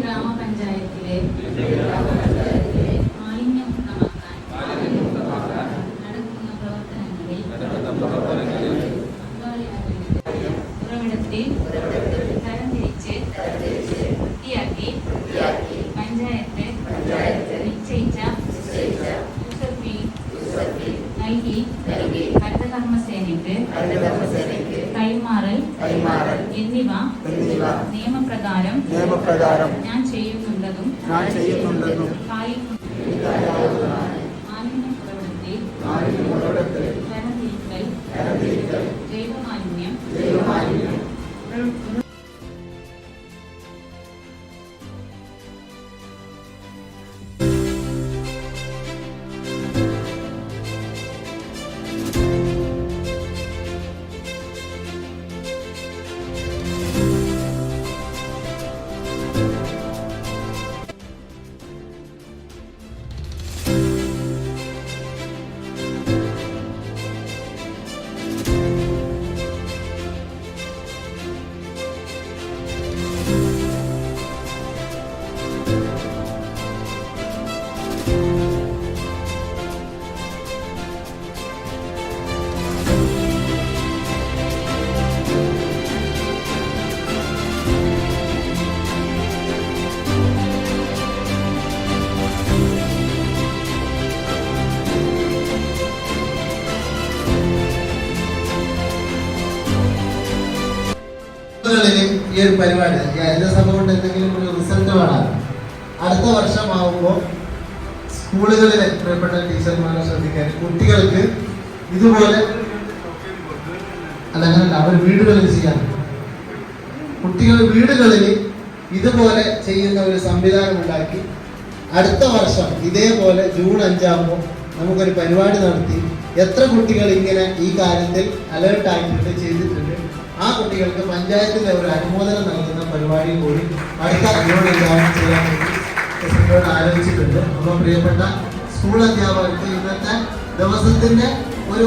ഗ്രാമപഞ്ചായത്തിലെ മാലിന്യമുക്തമാക്കാൻ നടക്കുന്ന പ്രവർത്തനങ്ങളിൽ ഉറവിടത്തിൽ തരംതിരിച്ച് വൃത്തിയാക്കി പഞ്ചായത്ത് നിശ്ചയിച്ച യൂസർ ഫീ നൽകി ഹരിതകർമ്മസേനയ്ക്ക് കൈമാറൽ എന്നിവ നിയമപ്രകാരം ഞാൻ ചെയ്യുന്നുണ്ടെന്നും മാലിന്യം ഉറവിടത്തിൽ തരംതിരിക്കൽ ജൈവമാലിന്യം ഈ ഒരു പരിപാടി ഹരിതസഭ കൊണ്ട് എന്തെങ്കിലും ഒരു റിസൾട്ട് വേണം. അടുത്ത വർഷമാകുമ്പോൾ സ്കൂളുകളിലെ പ്രിയപ്പെട്ട ടീച്ചർമാരെ ശ്രദ്ധിക്കാൻ കുട്ടികൾക്ക് ഇതുപോലെ അങ്ങനല്ല അവർ വീടുകളിൽ ചെയ്യാൻ കുട്ടികൾ വീടുകളിൽ ഇതുപോലെ ചെയ്യുന്ന ഒരു സംവിധാനം ഉണ്ടാക്കി അടുത്ത വർഷം ഇതേപോലെ ജൂൺ 5 ആകുമ്പോൾ നമുക്കൊരു പരിപാടി നടത്തി എത്ര കുട്ടികൾ ഇങ്ങനെ ഈ കാര്യത്തിൽ അലേർട്ട് ആയിട്ടുണ്ട് ചെയ്തിട്ടുണ്ട് ആ കുട്ടികൾക്ക് പഞ്ചായത്തിന്റെ ഒരു അനുമോദനം നൽകുന്ന പരിപാടി കൂടി അടുത്ത ചെയ്യാൻ വേണ്ടി ആലോചിച്ചിട്ടുണ്ട്. അപ്പോൾ പ്രിയപ്പെട്ട സ്കൂൾ അധ്യാപകർക്ക് ഇന്നത്തെ ദിവസത്തിന്റെ ഒരു